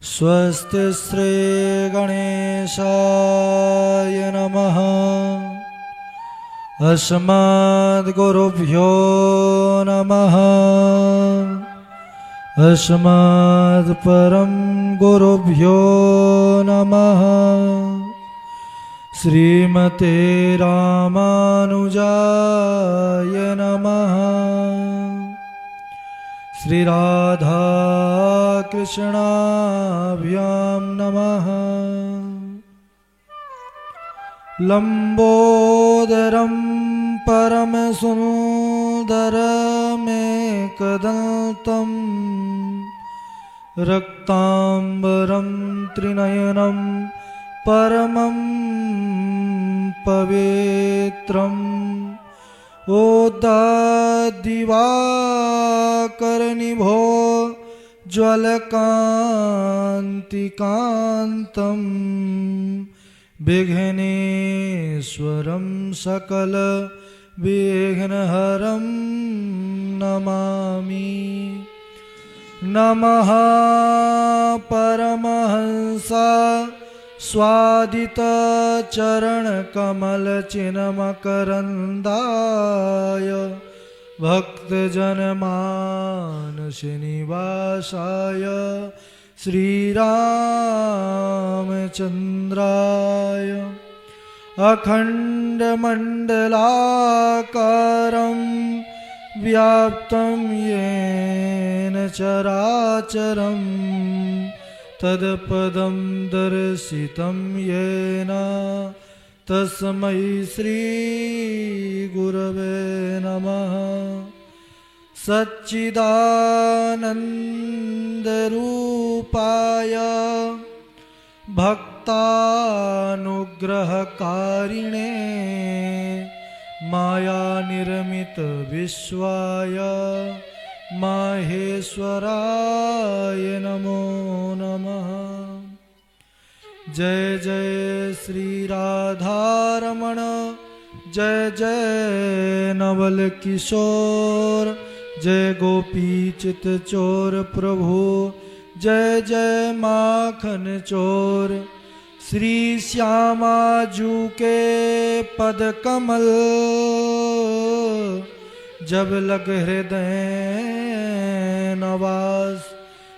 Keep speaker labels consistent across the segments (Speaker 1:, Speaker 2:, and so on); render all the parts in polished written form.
Speaker 1: स्वस्ति श्री गणेशाय नमः। अस्मद्गुरुभ्यो नमः। अस्मत्परं गुरुभ्यो नमः। श्रीमते रामानुजाय नमः। श्री राधा कृष्णाभ्यां नमः। लंबोदरं परमसुन्दरमेकदन्तं रक्तांबरं त्रिनयनं परमं पवित्रम् ओदादिवाकरनिभो ज्वलकान्तिकान्तं विघ्नेश्वरं सकल विघ्नहरं नमामि। नमः परमहंसा स्वादित चरण कमल चिन्मकरन्दाय भक्तजनमानसनिवासाय श्रीरामचन्द्राय अखण्डमण्डलाकारं व्याप्तं येन चराचरं तत्पदं दर्शितं येन तस्मै श्रीगुरवे नमः। सच्चिदानन्दरूपाय भक्तानुग्रहकारिणे मायानिर्मितविश्वाय माहेश्वराय नमो नमः। जय जय श्री राधारमण जय जय नवल किशोर जय गोपी चित चोर प्रभु जय जय माखन चोर। श्री श्यामाजू के पद कमल जब लग हृदय नवास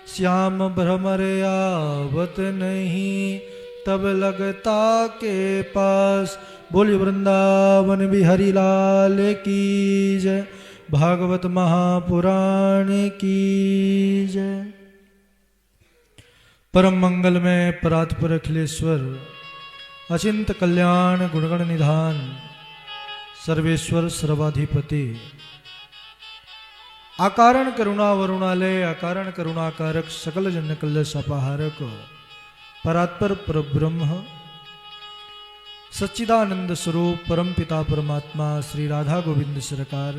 Speaker 1: श्याम भ्रमर आवत नहीं तब लगता के पास। बोलिए वृंदावन बिहारी लाल की जय। भागवत महापुराण की जय। परम मंगल में परात्पर अखिलेश्वर अचिंत कल्याण गुणगण निधान सर्वेश्वर सर्वाधिपति आकारण करुणा वरुणालय अकारण करुणाकारक सकल जन कल्य सपाहारक परात्पर परब्रह्म सच्चिदानंद स्वरूप परम पिता परमात्मा श्री राधा गोविंद सरकार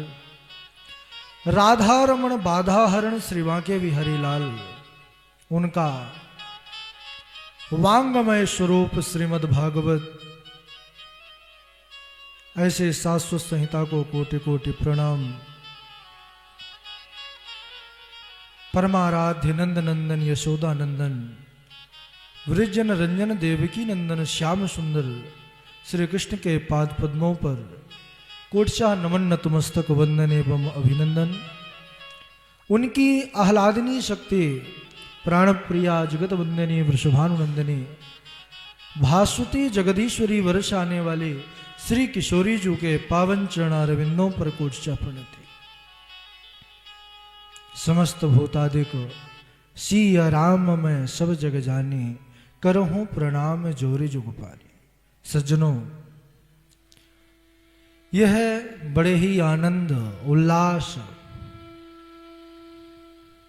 Speaker 1: राधा रमण बाधा हरण श्री वांके बिहारी लाल उनका वांगमय स्वरूप श्रीमद् भागवत ऐसे शाश्वत संहिता को कोटि कोटि प्रणाम। परमाराध्य नंद नंदन यशोदा नंदन वृजन रंजन देवकी नंदन श्याम सुंदर श्री कृष्ण के पाद पद्मों पर कोटचा नमन नतमस्तक वंदन एवं अभिनंदन। उनकी आह्लादनी शक्ति प्राण प्रिया जगत वंदनी वृषभानुनंदनी भास्वती जगदीश्वरी वर्ष आने वाले श्री किशोरी जी के पावन चरणारविंदों पर कोटचा प्रणति। समस्त भूतादिक सिया राम मैं सब जग जाने करहूं प्रणाम जोरे जुग पानी। सज्जनों, यह बड़े ही आनंद उल्लास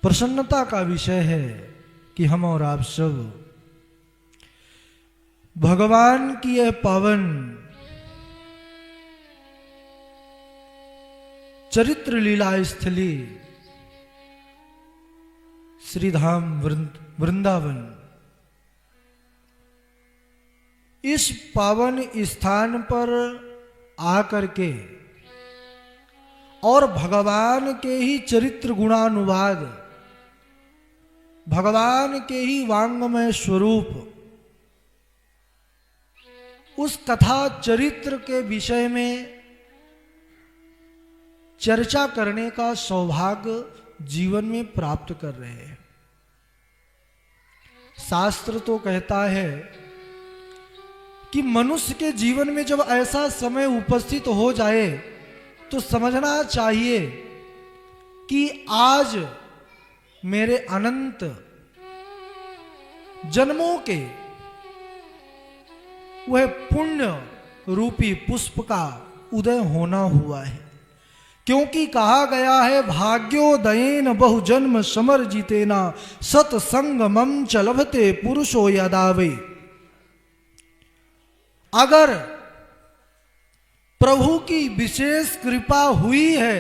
Speaker 1: प्रसन्नता का विषय है कि हम और आप सब भगवान की यह पावन चरित्र लीला स्थली श्रीधाम वृंदावन इस पावन स्थान पर आकर के और भगवान के ही चरित्र गुणानुवाद भगवान के ही वांगमय स्वरूप उस कथा चरित्र के विषय में चर्चा करने का सौभाग्य जीवन में प्राप्त कर रहे हैं। शास्त्र तो कहता है कि मनुष्य के जीवन में जब ऐसा समय उपस्थित हो जाए तो समझना चाहिए कि आज मेरे अनंत जन्मों के वह पुण्य रूपी पुष्प का उदय होना हुआ है। क्योंकि कहा गया है भाग्योदयेन बहुजन्म समर्जितेना सत्संगमं च लभते पुरुषो यदावे। अगर प्रभु की विशेष कृपा हुई है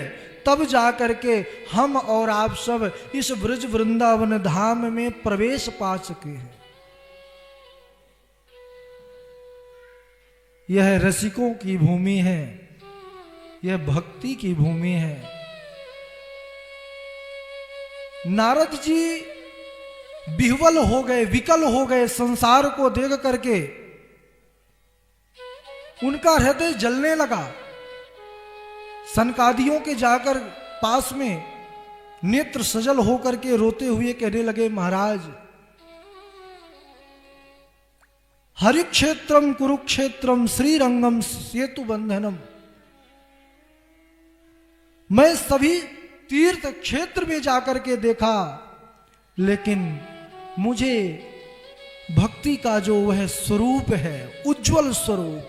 Speaker 1: तब जाकर के हम और आप सब इस ब्रज वृंदावन धाम में प्रवेश पा सके हैं। यह रसिकों की भूमि है, यह भक्ति की भूमि है। नारद जी विह्वल हो गए, विकल हो गए संसार को देख करके। उनका हृदय जलने लगा। सनकादियों के जाकर पास में नेत्र सजल होकर के रोते हुए कहने लगे, महाराज हरिक्षेत्रम कुरुक्षेत्रम श्रीरंगम सेतु बंधनम। मैं सभी तीर्थ क्षेत्र में जाकर के देखा, लेकिन मुझे भक्ति का जो वह स्वरूप है, उज्जवल स्वरूप,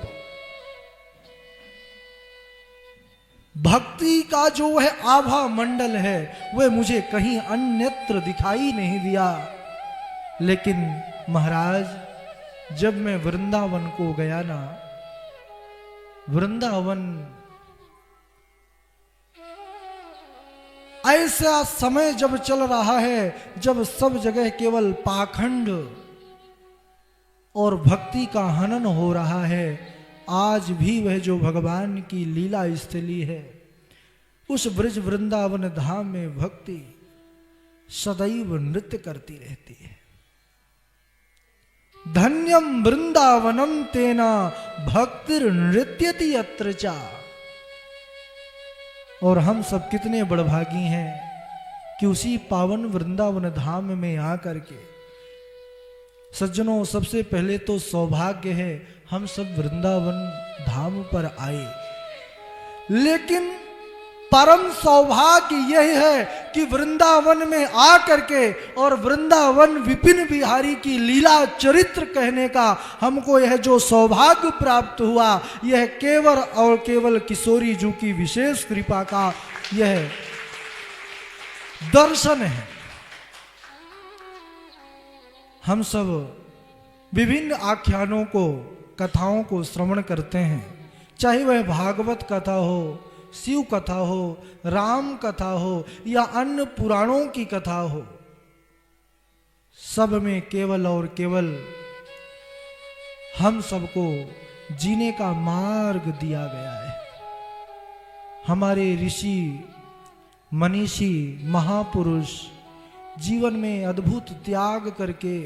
Speaker 1: भक्ति का जो वह आभा मंडल है, वह मुझे कहीं अन्यत्र दिखाई नहीं दिया। लेकिन महाराज जब मैं वृंदावन को गया ना, वृंदावन ऐसा समय जब चल रहा है जब सब जगह केवल पाखंड और भक्ति का हनन हो रहा है। आज भी वह जो भगवान की लीला स्थली है, उस ब्रज वृंदावन धाम में भक्ति सदैव नृत्य करती रहती है। धन्यम वृंदावनम तेना भक्तिर नृत्यति यत्र चा। और हम सब कितने बड़भागी हैं कि उसी पावन वृंदावन धाम में आकर के, सज्जनों सबसे पहले तो सौभाग्य है हम सब वृंदावन धाम पर आए। लेकिन परम सौभाग्य यही है कि वृंदावन में आकर के और वृंदावन विपिन बिहारी की लीला चरित्र कहने का हमको यह जो सौभाग्य प्राप्त हुआ, यह केवल और केवल किशोरी जी की विशेष कृपा का यह दर्शन है। हम सब विभिन्न आख्यानों को, कथाओं को श्रवण करते हैं, चाहे वह भागवत कथा हो, शिव कथा हो, राम कथा हो या अन्य पुराणों की कथा हो। सब में केवल और केवल हम सबको जीने का मार्ग दिया गया है। हमारे ऋषि मनीषी महापुरुष जीवन में अद्भुत त्याग करके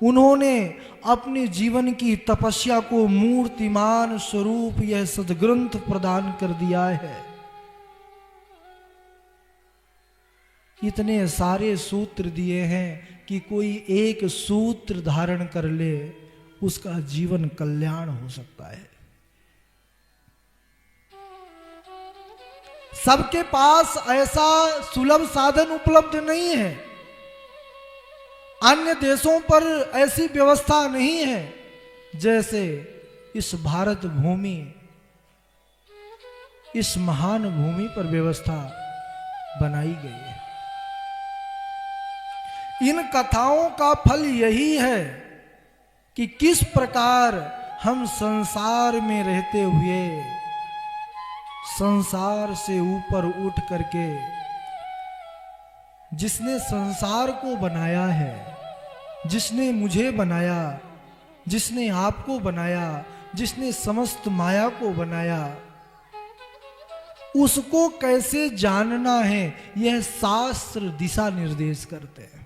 Speaker 1: उन्होंने अपने जीवन की तपस्या को मूर्तिमान स्वरूप यह सद्ग्रंथ प्रदान कर दिया है। इतने सारे सूत्र दिए हैं कि कोई एक सूत्र धारण कर ले, उसका जीवन कल्याण हो सकता है। सबके पास ऐसा सुलभ साधन उपलब्ध नहीं है। अन्य देशों पर ऐसी व्यवस्था नहीं है जैसे इस भारत भूमि, इस महान भूमि पर व्यवस्था बनाई गई है। इन कथाओं का फल यही है कि किस प्रकार हम संसार में रहते हुए संसार से ऊपर उठ करके जिसने संसार को बनाया है, जिसने मुझे बनाया, जिसने आपको बनाया, जिसने समस्त माया को बनाया, उसको कैसे जानना है, यह शास्त्र दिशा निर्देश करते हैं।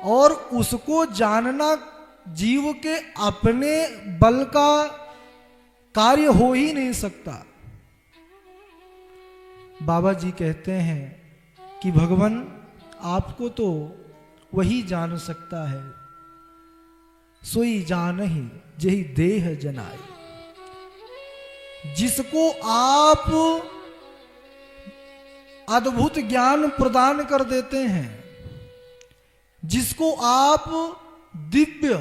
Speaker 1: और उसको जानना जीव के अपने बल का कार्य हो ही नहीं सकता। बाबा जी कहते हैं कि भगवान आपको तो वही जान सकता है, सोई जानहि जेहि देह जनाई। जिसको आप अद्भुत ज्ञान प्रदान कर देते हैं, जिसको आप दिव्य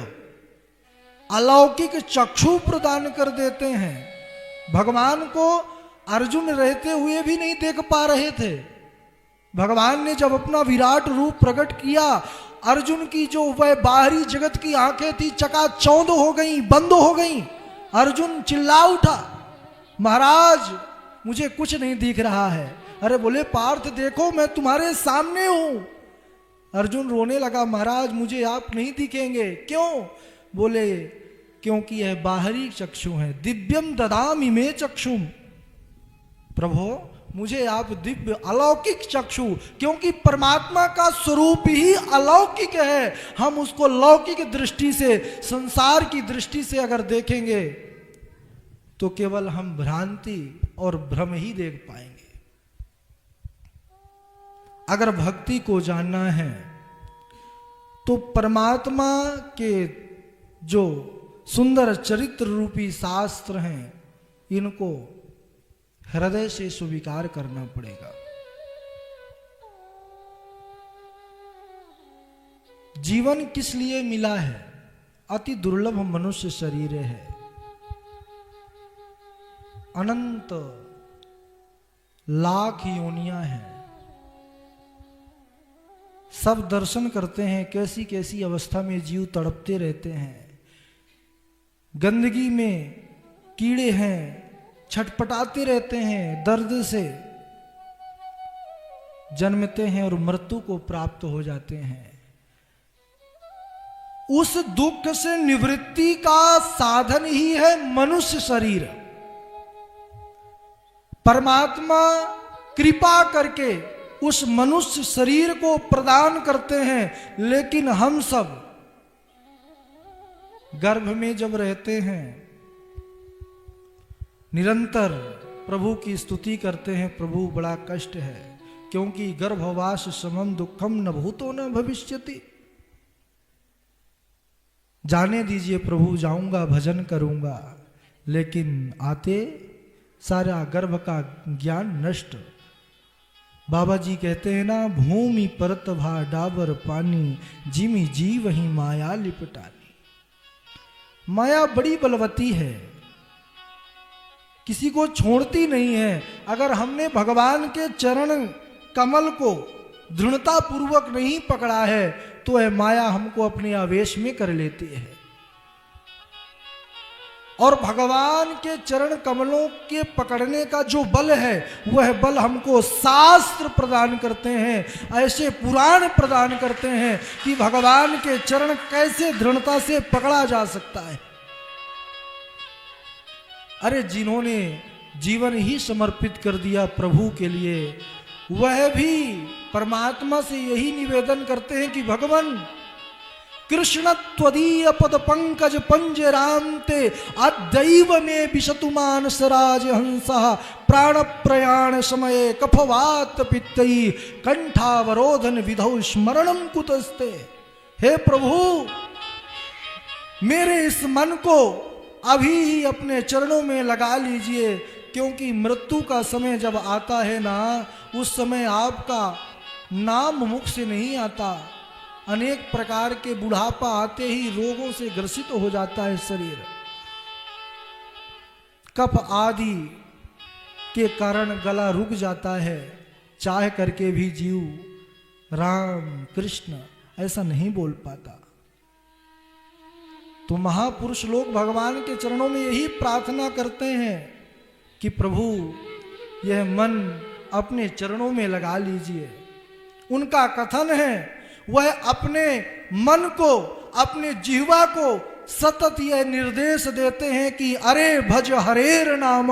Speaker 1: अलौकिक चक्षु प्रदान कर देते हैं। भगवान को अर्जुन रहते हुए भी नहीं देख पा रहे थे। भगवान ने जब अपना विराट रूप प्रकट किया, अर्जुन की जो वह बाहरी जगत की आंखें थी चकाचौंध हो गई, बंद हो गई। अर्जुन चिल्ला उठा, महाराज मुझे कुछ नहीं दिख रहा है। अरे बोले पार्थ देखो मैं तुम्हारे सामने हूं। अर्जुन रोने लगा, महाराज मुझे आप नहीं दिखेंगे। क्यों? बोले क्योंकि यह बाहरी चक्षु है। दिव्यम ददामि मे चक्षुम, प्रभु मुझे आप दिव्य अलौकिक चक्षु, क्योंकि परमात्मा का स्वरूप ही अलौकिक है। हम उसको लौकिक दृष्टि से, संसार की दृष्टि से अगर देखेंगे तो केवल हम भ्रांति और भ्रम ही देख पाएंगे। अगर भक्ति को जानना है तो परमात्मा के जो सुंदर चरित्र रूपी शास्त्र हैं, इनको हृदय से स्वीकार करना पड़ेगा। जीवन किस लिए मिला है? अति दुर्लभ मनुष्य शरीर है। अनंत लाख योनियां हैं। सब दर्शन करते हैं कैसी कैसी अवस्था में जीव तड़पते रहते हैं। गंदगी में कीड़े हैं, छटपटाते रहते हैं, दर्द से जन्मते हैं और मृत्यु को प्राप्त हो जाते हैं। उस दुख से निवृत्ति का साधन ही है मनुष्य शरीर। परमात्मा कृपा करके उस मनुष्य शरीर को प्रदान करते हैं, लेकिन हम सब गर्भ में जब रहते हैं निरंतर प्रभु की स्तुति करते हैं, प्रभु बड़ा कष्ट है, क्योंकि गर्भवास समम दुखम न भूतो न भविष्यति। जाने दीजिए प्रभु, जाऊंगा भजन करूंगा, लेकिन आते सारा गर्भ का ज्ञान नष्ट। बाबा जी कहते हैं ना, भूमि परत भा डाबर पानी, जिमी जी वही माया लिपटानी। माया बड़ी बलवती है, किसी को छोड़ती नहीं है। अगर हमने भगवान के चरण कमल को दृढ़ता पूर्वक नहीं पकड़ा है तो यह माया हमको अपने आवेश में कर लेती है। और भगवान के चरण कमलों के पकड़ने का जो बल है, वह बल हमको शास्त्र प्रदान करते हैं, ऐसे पुराण प्रदान करते हैं कि भगवान के चरण कैसे दृढ़ता से पकड़ा जा सकता है। अरे जिन्होंने जीवन ही समर्पित कर दिया प्रभु के लिए, वह भी परमात्मा से यही निवेदन करते हैं कि भगवान कृष्ण त्वदीय पद पंकज पंजरांते अद्दैव में विशतु मानस राज हंसः प्राण प्रयाण समय कफवात पित्तई कंठावरोधन विधौ स्मरणम कुतस्ते। हे प्रभु, मेरे इस मन को अभी ही अपने चरणों में लगा लीजिए, क्योंकि मृत्यु का समय जब आता है ना, उस समय आपका नाम मुख से नहीं आता। अनेक प्रकार के बुढ़ापा आते ही रोगों से ग्रसित हो जाता है शरीर। कफ आदि के कारण गला रुक जाता है। चाह करके भी जीव राम कृष्ण ऐसा नहीं बोल पाता। तो महापुरुष लोग भगवान के चरणों में यही प्रार्थना करते हैं कि प्रभु यह मन अपने चरणों में लगा लीजिए। उनका कथन है, वह अपने मन को, अपने जिह्वा को सतत यह निर्देश देते हैं कि अरे भज हरेर नाम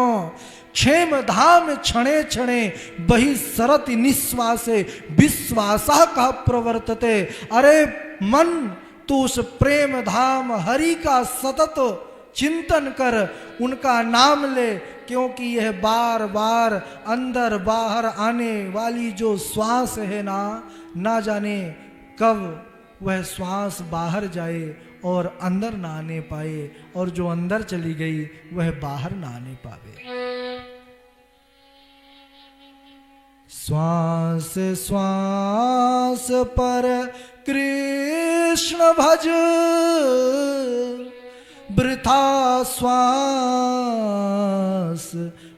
Speaker 1: क्षेम धाम क्षणे क्षणे बहि सरति निश्वासे विश्वासा का प्रवर्तते। अरे मन तू उस प्रेम धाम हरि का सतत चिंतन कर, उनका नाम ले, क्योंकि यह बार बार अंदर बाहर आने वाली जो श्वास है ना जाने कब वह श्वास बाहर जाए और अंदर ना आने पाए, और जो अंदर चली गई वह बाहर ना आने पावे। श्वास श्वास पर कृष्ण भज, वृथा श्वास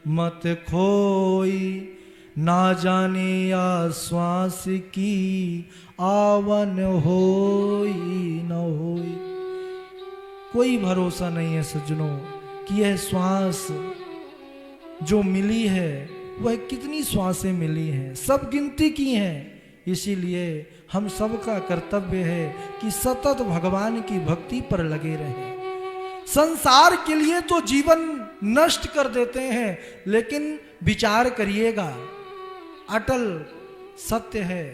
Speaker 1: मत खोई, ना जाने या श्वास की आवन होई न होई। कोई भरोसा नहीं है सज्जनों कि यह श्वास जो मिली है वह कितनी श्वासें मिली हैं, सब गिनती की हैं। इसीलिए हम सबका कर्तव्य है कि सतत भगवान की भक्ति पर लगे रहें। संसार के लिए तो जीवन नष्ट कर देते हैं, लेकिन विचार करिएगा, अटल सत्य है,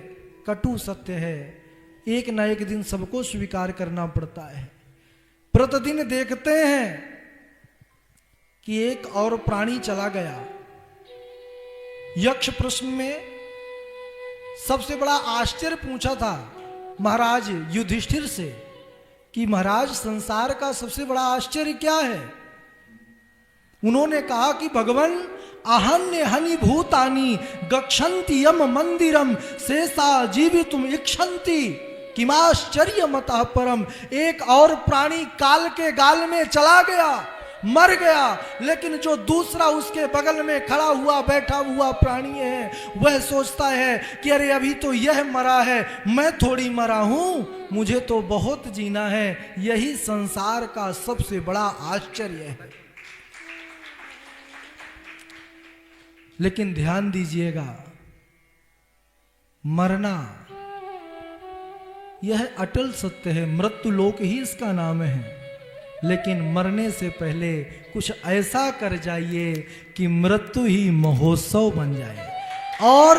Speaker 1: कटु सत्य है, एक न एक दिन सबको स्वीकार करना पड़ता है। प्रतिदिन देखते हैं कि एक और प्राणी चला गया। यक्ष प्रश्न में सबसे बड़ा आश्चर्य पूछा था महाराज युधिष्ठिर से कि महाराज संसार का सबसे बड़ा आश्चर्य क्या है। उन्होंने कहा कि भगवान आहन्य हनि भूतानि गच्छन्ति यम मंदिरम शेषा जीवितुम इच्छन्ति किमाश्चर्य मतः परम। एक और प्राणी काल के गाल में चला गया, मर गया, लेकिन जो दूसरा उसके बगल में खड़ा हुआ बैठा हुआ प्राणी है वह सोचता है कि अरे अभी तो यह मरा है, मैं थोड़ी मरा हूं, मुझे तो बहुत जीना है। यही संसार का सबसे बड़ा आश्चर्य है। लेकिन ध्यान दीजिएगा, मरना यह अटल सत्य है, मृत्यु लोक ही इसका नाम है। लेकिन मरने से पहले कुछ ऐसा कर जाइए कि मृत्यु ही महोत्सव बन जाए। और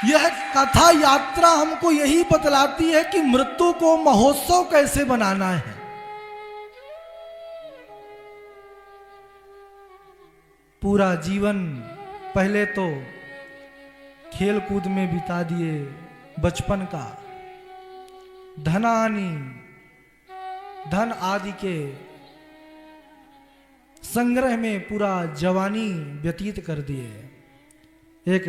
Speaker 1: यह कथा यात्रा हमको यही बतलाती है कि मृत्यु को महोत्सव कैसे बनाना है। पूरा जीवन पहले तो खेल कूद में बिता दिए, बचपन का धन आदि के संग्रह में पूरा जवानी व्यतीत कर दिए। एक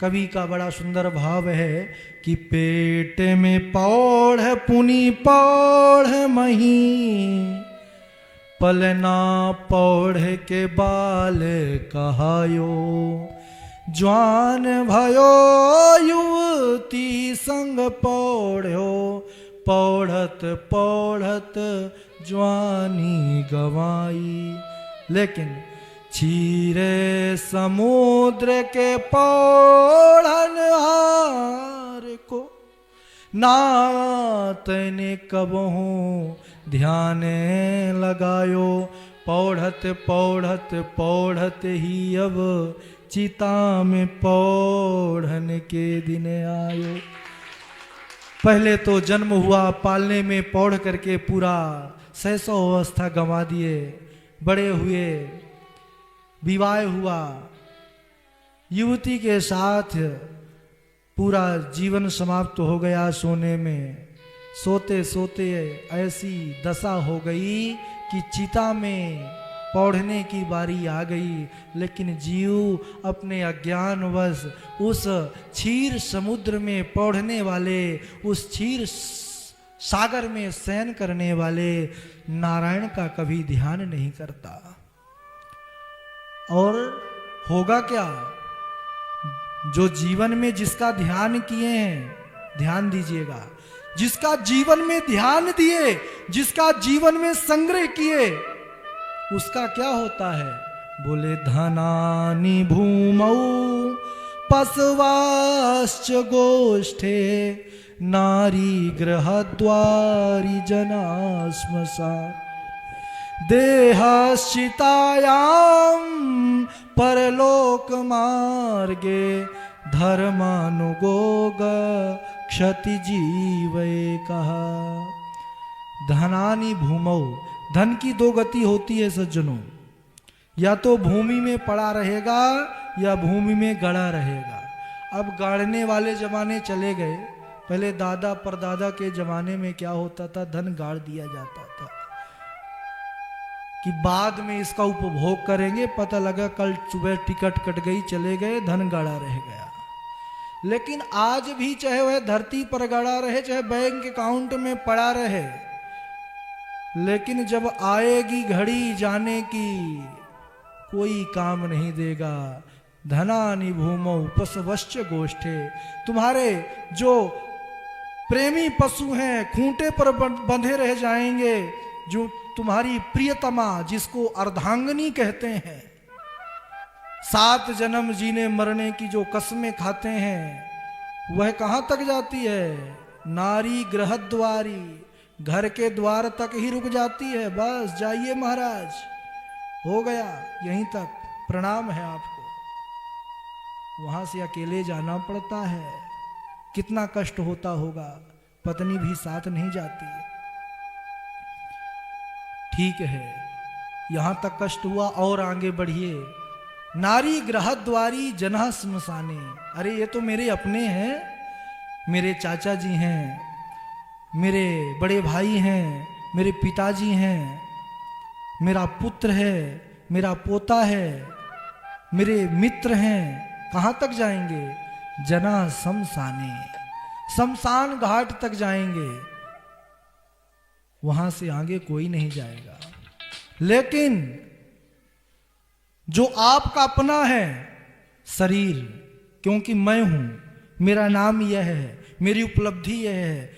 Speaker 1: कवि का बड़ा सुंदर भाव है कि पेट में पौढ़ पुनि पौढ़ मही, पलना पौढ़ के बाल कहायो, ज्वान भयो युवती संग पौढ़्यो, पौढ़त पौढ़त ज्वानी गवाई। लेकिन चीरे समुद्र के पौढ़न हार को, नात ने कबहू ध्यान लगायो, पौढ़त पौढ़त पौढ़त ही अब चिता में पौढ़न के दिन आयो। पहले तो जन्म हुआ, पालने में पौढ़ करके पूरा शैशव अवस्था गंवा दिए, बड़े हुए, विवाह हुआ, युवती के साथ पूरा जीवन समाप्त हो गया सोने में। सोते सोते ऐसी दशा हो गई कि चिता में पौढ़ने की बारी आ गई। लेकिन जीव अपने अज्ञानवश उस क्षीर समुद्र में पौढ़ने वाले, उस क्षीर सागर में शयन करने वाले नारायण का कभी ध्यान नहीं करता। और होगा क्या, जो जीवन में जिसका ध्यान किए हैं, ध्यान दीजिएगा, जिसका जीवन में ध्यान दिए, जिसका जीवन में संग्रह किए, उसका क्या होता है। बोले धनानि भूमौ पशवाश्च गोष्ठे, नारी गृहद्वारी जना श्मशान देहश्चितायां परलोक मार्गे धर्मानुगोग क्षति जीवे कहा। धनानि भूमौ, धन की दो गति होती है सज्जनों, या तो भूमि में पड़ा रहेगा या भूमि में गड़ा रहेगा। अब गाड़ने वाले जमाने चले गए, पहले दादा परदादा के जमाने में क्या होता था, धन गाड़ दिया जाता था कि बाद में इसका उपभोग करेंगे, पता लगा कल सुबह टिकट कट गई, चले गए, धन गाड़ा रह गया। लेकिन आज भी चाहे वह धरती पर गड़ा रहे, चाहे बैंक अकाउंट में पड़ा रहे, लेकिन जब आएगी घड़ी जाने की कोई काम नहीं देगा। धनानि भूमौ पशवश्च गोष्ठे, तुम्हारे जो प्रेमी पशु हैं खूंटे पर बंधे रह जाएंगे। जो तुम्हारी प्रियतमा, जिसको अर्धांगिनी कहते हैं, 7 जन्म जीने मरने की जो कसमें खाते हैं, वह कहां तक जाती है? नारी गृहद्वारी, घर के द्वार तक ही रुक जाती है। बस जाइए महाराज, हो गया, यहीं तक, प्रणाम है आपको। वहां से अकेले जाना पड़ता है, कितना कष्ट होता होगा, पत्नी भी साथ नहीं जाती। ठीक है, यहां तक कष्ट हुआ, और आगे बढ़िए। नारी गृहद्वारी जना श्मशाने, अरे ये तो मेरे अपने हैं, मेरे चाचा जी हैं, मेरे बड़े भाई हैं, मेरे पिताजी हैं, मेरा पुत्र है, मेरा पोता है, मेरे मित्र हैं, कहां तक जाएंगे? जना शमशाने, शमशान घाट तक जाएंगे, वहां से आगे कोई नहीं जाएगा। लेकिन जो आपका अपना है शरीर, क्योंकि मैं हूं, मेरा नाम यह है, मेरी उपलब्धि यह है,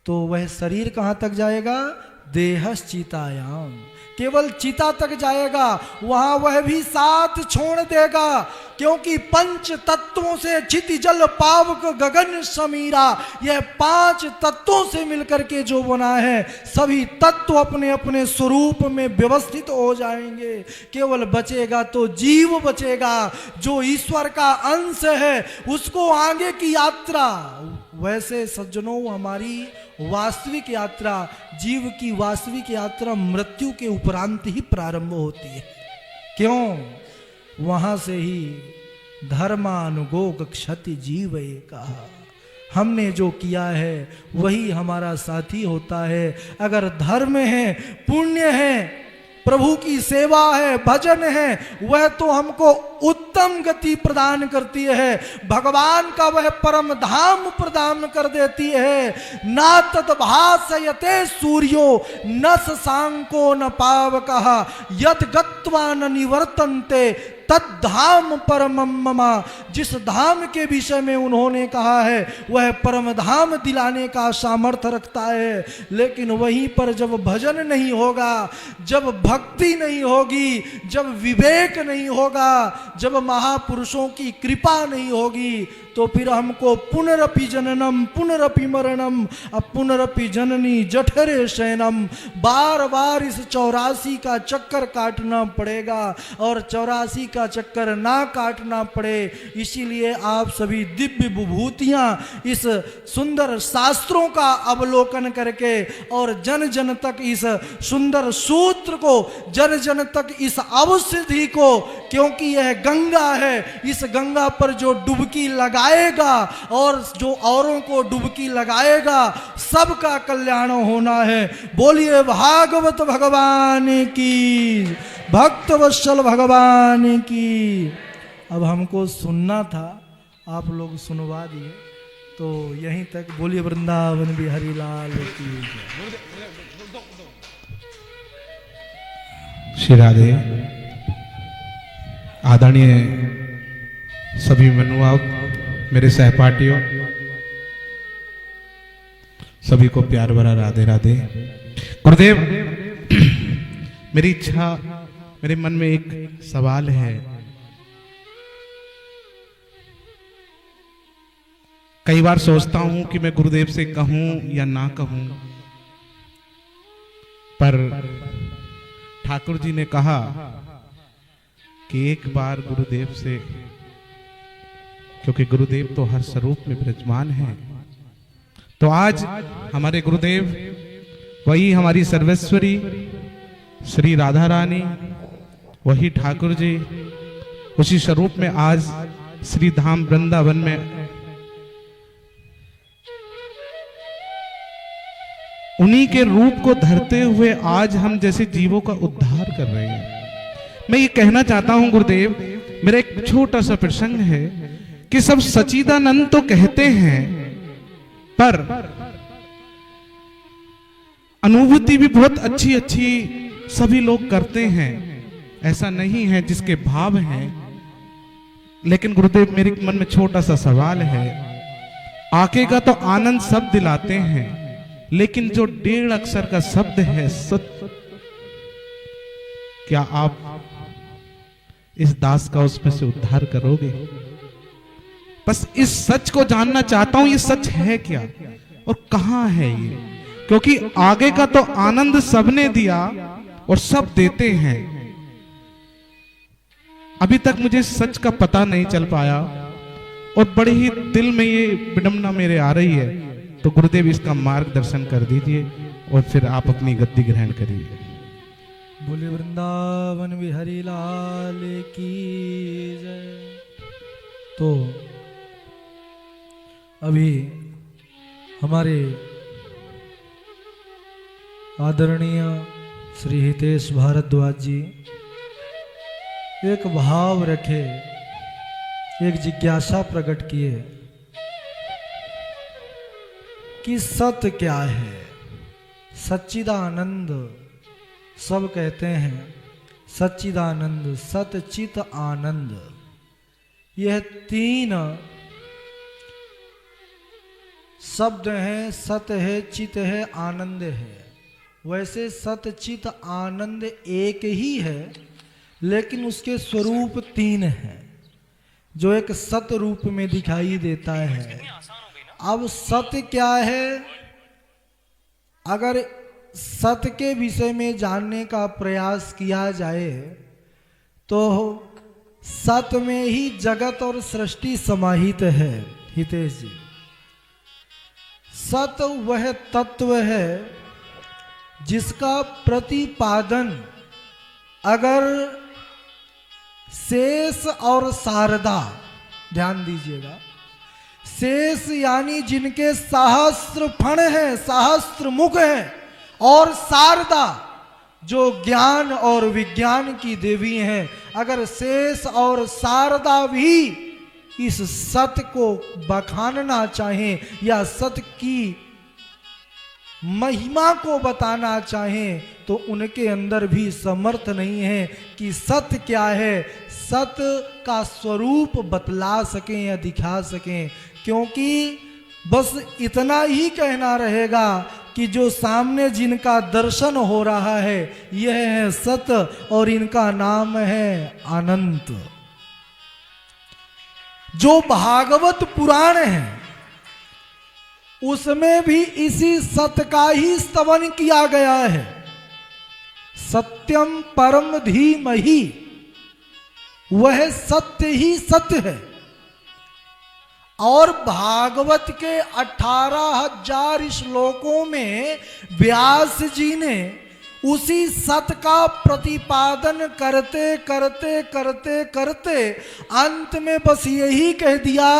Speaker 1: तो वह शरीर कहां तक जाएगा? देहश्चितायाम, केवल चिता तक जाएगा, वहां वह भी साथ छोड़ देगा। क्योंकि 5 तत्वों से चिति जल पावक गगन समीरा, यह 5 तत्वों से मिलकर के जो बना है, सभी तत्व अपने अपने स्वरूप में व्यवस्थित हो जाएंगे। केवल बचेगा तो जीव बचेगा, जो ईश्वर का अंश है, उसको आगे की यात्रा। वैसे सज्जनों, हमारी वास्तविक यात्रा, जीव की वास्तविक यात्रा मृत्यु के उपरांत ही प्रारंभ होती है। क्यों? वहां से ही धर्मानुगोग क्षति जीवे कहा। हमने जो किया है वही हमारा साथी होता है। अगर धर्म है, पुण्य है, प्रभु की सेवा है, भजन है, वह तो हमको उत्तम गति प्रदान करती है, भगवान का वह परम धाम प्रदान कर देती है। ना तद्भासयते सूर्यो न शशांको न पावकः यद गत्वा न निवर्तन्ते तद्धाम परमम मम। जिस धाम के विषय में उन्होंने कहा है वह परम धाम दिलाने का सामर्थ्य रखता है। लेकिन वहीं पर जब भजन नहीं होगा, जब भक्ति नहीं होगी, जब विवेक नहीं होगा, जब महापुरुषों की कृपा नहीं होगी, तो फिर हमको पुनरपि जननम पुनरपि मरणम पुनरपि जननी जठरे शयनम, बार बार इस 84 का चक्कर काटना पड़ेगा। और 84 का चक्कर ना काटना पड़े, इसीलिए आप सभी दिव्य विभूतियां इस सुंदर शास्त्रों का अवलोकन करके और जन जन तक इस सुंदर सूत्र को, जन जन तक इस अवसिद्धि को, क्योंकि यह गंगा है, इस गंगा पर जो डुबकी लगाएगा और जो औरों को डुबकी लगाएगा, सबका कल्याण होना है। बोलिए भागवत भगवान की, भक्त वत्सल भगवान की। अब हमको सुनना था, आप लोग सुनवा दिए, तो यहीं तक। बोलिए वृंदावन बिहारी लाल की।
Speaker 2: श्री राधे। आदरणीय सभी मनुआव, मेरे सहपाठियों, सभी को प्यार भरा राधे राधे। गुरुदेव, मेरी इच्छा, मेरे मन में एक सवाल है। कई बार सोचता हूं कि मैं गुरुदेव से कहूं या ना कहूं, पर ठाकुर जी ने कहा कि एक बार गुरुदेव से, क्योंकि गुरुदेव तो हर स्वरूप में विराजमान है। तो आज हमारे गुरुदेव वही हमारी सर्वेश्वरी श्री राधा रानी, वही ठाकुर जी उसी स्वरूप में आज श्री धाम वृंदावन में उन्हीं के रूप को धरते हुए आज हम जैसे जीवों का उद्धार कर रहे हैं। मैं ये कहना चाहता हूं गुरुदेव, मेरा एक छोटा सा प्रसंग है कि सब सच्चिदानंद तो कहते हैं, पर अनुभूति भी बहुत अच्छी अच्छी सभी लोग करते हैं, ऐसा नहीं है जिसके भाव हैं। लेकिन गुरुदेव मेरे मन में छोटा सा सवाल है, आके का तो आनंद सब दिलाते हैं, लेकिन जो 1.5 अक्षर का शब्द है सत, क्या आप इस दास का उसमें से उद्धार करोगे? बस इस सच को जानना चाहता हूं, ये सच है क्या और कहां है ये? क्योंकि आगे का तो आनंद सबने दिया और सब देते हैं। अभी तक मुझे सच का पता नहीं चल पाया और बड़े ही दिल में ये विडंबना मेरे आ रही है। तो गुरुदेव इसका मार्गदर्शन कर दीजिए और फिर आप अपनी गद्दी ग्रहण करिए।
Speaker 1: बोले वृंदावन बिहारी लाल की जय। तो अभी हमारे आदरणीय श्री हितेश भारद्वाज जी एक भाव रखे, एक जिज्ञासा प्रकट किए कि सत्य क्या है। सच्चिदानंद सब कहते हैं, सच्चिदानंद सतचित आनंद, यह 3 शब्द हैं। सत है, चित है, आनंद है। वैसे सतचित आनंद एक ही है, लेकिन उसके स्वरूप 3 हैं, जो एक सत रूप में दिखाई देता है। अब सत्य क्या है? अगर सत्य के विषय में जानने का प्रयास किया जाए तो सत्य में ही जगत और सृष्टि समाहित है। हितेश जी, सत्य वह तत्व है जिसका प्रतिपादन अगर शेष और शारदा, ध्यान दीजिएगा, शेष यानी जिनके सहस्त्र फण हैं, सहस्त्र मुख हैं, और शारदा जो ज्ञान और विज्ञान की देवी हैं, अगर शेष और शारदा भी इस सत्य को बखानना चाहें या सत्य की महिमा को बताना चाहें तो उनके अंदर भी समर्थ नहीं है कि सत्य क्या है, सत्य का स्वरूप बतला सकें या दिखा सकें। क्योंकि बस इतना ही कहना रहेगा कि जो सामने जिनका दर्शन हो रहा है यह है सत्य और इनका नाम है अनंत। जो भागवत पुराण है उसमें भी इसी सत्य का ही स्तवन किया गया है। सत्यम परम धीमहि, वह सत्य ही सत्य है। और भागवत के 18,000 श्लोकों में व्यास जी ने उसी सत्य का प्रतिपादन करते करते करते करते अंत में बस यही कह दिया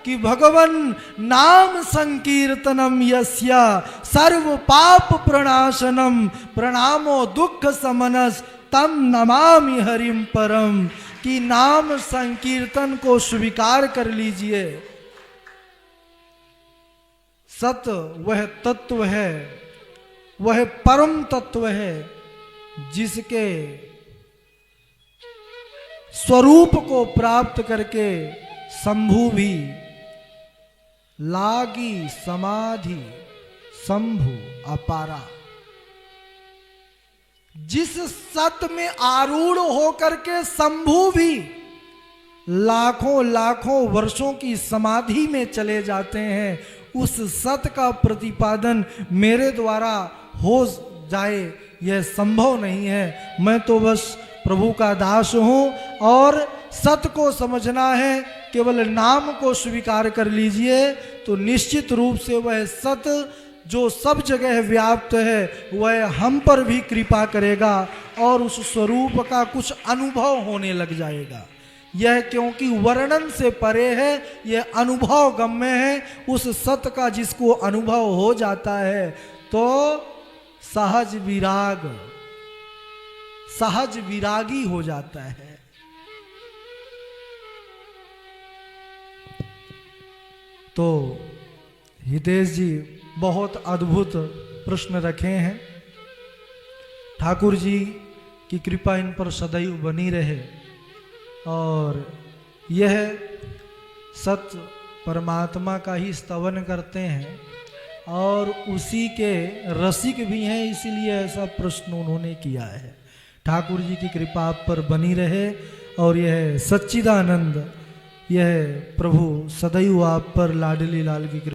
Speaker 1: कि भगवन नाम संकीर्तनम यस्य सर्व पाप प्रणाशनम प्रणामो दुख समनस तम नमामि हरिम परम, कि नाम संकीर्तन को स्वीकार कर लीजिए। सत्य वह तत्व है, वह परम तत्व है जिसके स्वरूप को प्राप्त करके शंभु भी लागी समाधि शंभु अपारा। जिस सत्य में आरूढ़ होकर के शंभु भी लाखों लाखों वर्षों की समाधि में चले जाते हैं, उस सत का प्रतिपादन मेरे द्वारा हो जाए यह संभव नहीं है। मैं तो बस प्रभु का दास हूँ और सत को समझना है, केवल नाम को स्वीकार कर लीजिए तो निश्चित रूप से वह सत जो सब जगह व्याप्त है वह हम पर भी कृपा करेगा और उस स्वरूप का कुछ अनुभव होने लग जाएगा। यह क्योंकि वर्णन से परे है, यह अनुभव गम्य है। उस सत का जिसको अनुभव हो जाता है तो सहज विराग, सहज विरागी हो जाता है। तो हितेश जी बहुत अद्भुत प्रश्न रखे हैं। ठाकुर जी की कृपा इन पर सदैव बनी रहे और यह सत्य परमात्मा का ही स्तवन करते हैं और उसी के रसिक भी हैं, इसीलिए ऐसा प्रश्न उन्होंने किया है। ठाकुर जी की कृपा आप पर बनी रहे और यह सच्चिदानंद, यह प्रभु सदैव आप पर लाडली लाल की कृपा